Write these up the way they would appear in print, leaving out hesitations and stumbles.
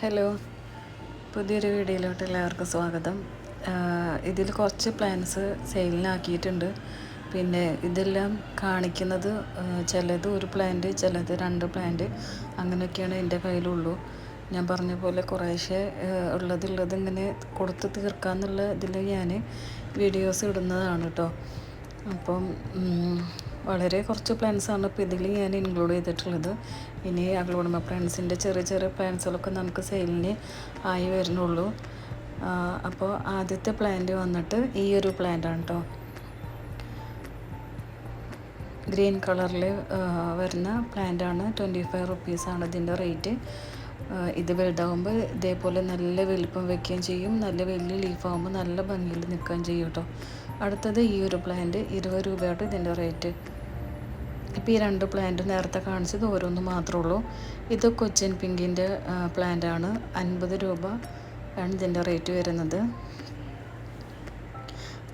Hello, പുതിയൊരു വീഡിയോയിലോട്ട് എല്ലാവർക്കും സ്വാഗതം. ഇതിൽ കുറച്ച് പ്ലാന്റ്സ് സെയിലിനാക്കിയിട്ടുണ്ട്. പിന്നെ ഇതെല്ലാം കാണിക്കുന്നത് ചിലത് ഒരു പ്ലാന്റ്, ചിലത് 2 പ്ലാന്റ്, അങ്ങനെയൊക്കെയാണ് എൻ്റെ കയ്യിലുള്ളൂ. ഞാൻ പറഞ്ഞ പോലെ കുറേശ്ശെ ഉള്ളത് ഇങ്ങനെ കൊടുത്ത് തീർക്കാമെന്നുള്ള ഇതിൽ ഞാൻ വീഡിയോസ് ഇടുന്നതാണ് കേട്ടോ. അപ്പം വളരെ കുറച്ച് പ്ലാന്റ്സാണ് ഇപ്പോൾ ഇതിൽ ഞാൻ ഇൻക്ലൂഡ് ചെയ്തിട്ടുള്ളത്. ഇനി അഗ്ലോണിമ പ്ലാന്റ്സിൻ്റെ ചെറിയ പ്ലാന്റ്സുകളൊക്കെ നമുക്ക് സെയിലിന് ആയി വരുന്നുള്ളൂ. അപ്പോൾ ആദ്യത്തെ പ്ലാന്റ് വന്നിട്ട് ഈ ഒരു പ്ലാന്റാണ് കേട്ടോ. ഗ്രീൻ കളറിൽ വരുന്ന പ്ലാന്റാണ്. 25 റുപ്പീസാണ് ഇതിൻ്റെ റേറ്റ്. ഇത് വലുതാകുമ്പോൾ ഇതേപോലെ നല്ല വലിപ്പം വയ്ക്കുകയും ചെയ്യും. നല്ല വലിയ ലീഫാകുമ്പോൾ നല്ല ഭംഗിയിൽ നിൽക്കുകയും ചെയ്യും കേട്ടോ. അടുത്തത് ഈ ഒരു പ്ലാന്റ് 20 രൂപയായിട്ട് ഇതിൻ്റെ റേറ്റ്. ഇപ്പോൾ ഈ 2 പ്ലാന്റ് നേരത്തെ കാണിച്ചത് ഓരോന്ന് മാത്രമേ ഉള്ളൂ. ഇത് കൊച്ചിൻ പിങ്കിൻ്റെ പ്ലാന്റാണ്. 50 രൂപ ആണ് ഇതിൻ്റെ റേറ്റ് വരുന്നത്.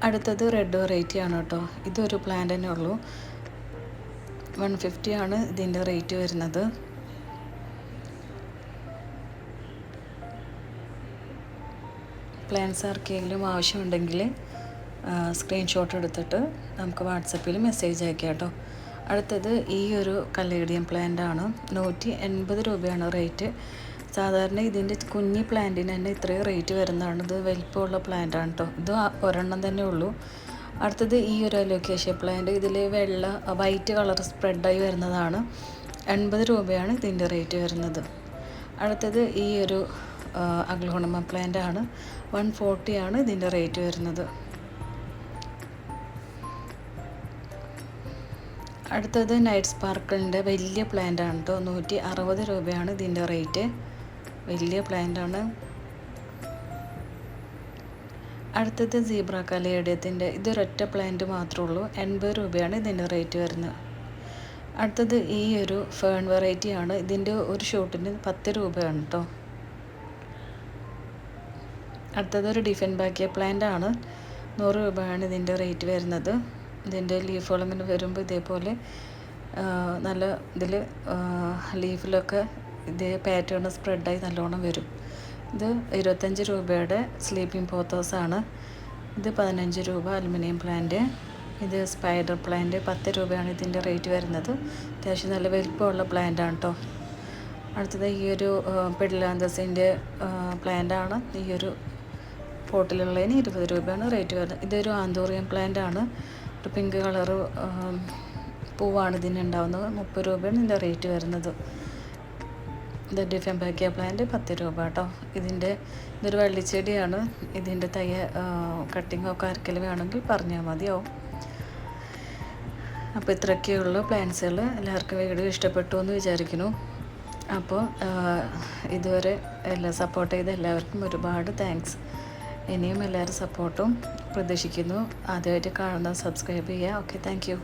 അടുത്തത് റെഡ് വെറൈറ്റി ആണ് കേട്ടോ. ഇതൊരു പ്ലാന്റ് തന്നെ ഉള്ളൂ. 150 ആണ് ഇതിൻ്റെ റേറ്റ് വരുന്നത്. പ്ലാന്റ്സ് ആർക്കെങ്കിലും ആവശ്യമുണ്ടെങ്കിൽ സ്ക്രീൻഷോട്ട് എടുത്തിട്ട് നമുക്ക് വാട്സപ്പിൽ മെസ്സേജ് അയക്കാം കേട്ടോ. അടുത്തത് ഈ ഒരു കലേഡിയം പ്ലാന്റ് ആണ്. 180 രൂപയാണ് റേറ്റ്. സാധാരണ ഇതിൻ്റെ കുഞ്ഞി പ്ലാന്റിന് തന്നെ ഇത്രയും റേറ്റ് വരുന്നതാണ്. ഇത് വലിപ്പമുള്ള പ്ലാന്റ് ആണ് കേട്ടോ. ഇത് ഒരെണ്ണം തന്നെ ഉള്ളൂ. അടുത്തത് ഈ ഒരു അലോക്കേഷ്യ പ്ലാന്റ്. ഇതിൽ വൈറ്റ് കളർ സ്പ്രെഡായി വരുന്നതാണ്. 80 രൂപയാണ് ഇതിൻ്റെ റേറ്റ് വരുന്നത്. അടുത്തത് ഈ ഒരു അഗ്ലോണിമ പ്ലാന്റ് ആണ്. 140 ആണ് ഇതിൻ്റെ റേറ്റ് വരുന്നത്. അടുത്തത് നൈറ്റ് സ്പാർക്കിളിൻ്റെ വലിയ പ്ലാന്റ് ആണ് കേട്ടോ. 160 രൂപയാണ് ഇതിൻ്റെ റേറ്റ്. വലിയ പ്ലാന്റ് ആണ്. അടുത്തത് സീബ്ര കലേഡിയത്തിൻ്റെ ഇതൊരൊറ്റ പ്ലാന്റ് മാത്രമേ ഉള്ളൂ. 80 രൂപയാണ് ഇതിൻ്റെ റേറ്റ് വരുന്നത്. അടുത്തത് ഈ ഒരു ഫേൺ വെറൈറ്റി ആണ്. ഇതിൻ്റെ ഒരു ഷോട്ടിന് 10 രൂപയാണ് കേട്ടോ. അടുത്തത് ഒരു ഡിഫൻബാക്കിയ പ്ലാന്റ് ആണ്. 100 രൂപയാണ് ഇതിൻ്റെ റേറ്റ് വരുന്നത്. ഇതിൻ്റെ ലീഫുകൾ ഇങ്ങനെ വരുമ്പോൾ ഇതേപോലെ നല്ല ഇതിൽ ലീഫിലൊക്കെ ഇതേ പാറ്റേൺ സ്പ്രെഡായി നല്ലോണം വരും. ഇത് 25 രൂപയുടെ സ്ലീപ്പിംഗ് പോത്തോസാണ്. ഇത് 15 രൂപ അലുമിനിയം പ്ലാന്റ്. ഇത് സ്പൈഡർ പ്ലാന്റ് 10 രൂപയാണ് ഇതിൻ്റെ റേറ്റ് വരുന്നത്. അത്യാവശ്യം നല്ല വലിപ്പമുള്ള പ്ലാന്റ് ആണ് കേട്ടോ. അടുത്തത് ഈ ഒരു പെഡിലാന്തസിൻ്റെ പ്ലാന്റ് ആണ്. ഈ ഒരു പോട്ടിലുള്ളതിന് 20 രൂപയാണ് റേറ്റ് വരുന്നത്. ഇതൊരു ആന്തോറിയം പ്ലാന്റ് ആണ്. ഒരു പിങ്ക് കളറ് പൂവാണ് ഇതിനുണ്ടാവുന്നത്. 30 രൂപയാണ് ഇതിൻ്റെ റേറ്റ് വരുന്നത്. ഇത് ഡിഫൻബാക്കിയ പ്ലാന്റ് 10 രൂപ കേട്ടോ. ഇതൊരു വള്ളിച്ചെടിയാണ്. ഇതിൻ്റെ കട്ടിങ്ങൊക്കെ ആർക്കെങ്കിലും വേണമെങ്കിൽ പറഞ്ഞാൽ മതിയാവും. അപ്പോൾ ഇത്രയൊക്കെയുള്ളൂ പ്ലാന്റ്സുകൾ. എല്ലാവർക്കും വീഡിയോ ഇഷ്ടപ്പെട്ടു എന്ന് വിചാരിക്കുന്നു. അപ്പോൾ ഇതുവരെ സപ്പോർട്ട് ചെയ്ത എല്ലാവർക്കും ഒരുപാട് താങ്ക്സ്. ഇനിയും എല്ലാവരും സപ്പോർട്ടും പ്രതീക്ഷിക്കുന്നു. ആദ്യമായിട്ട് കാണുന്നത് സബ്സ്ക്രൈബ് ചെയ്യുക. Okay, thank you.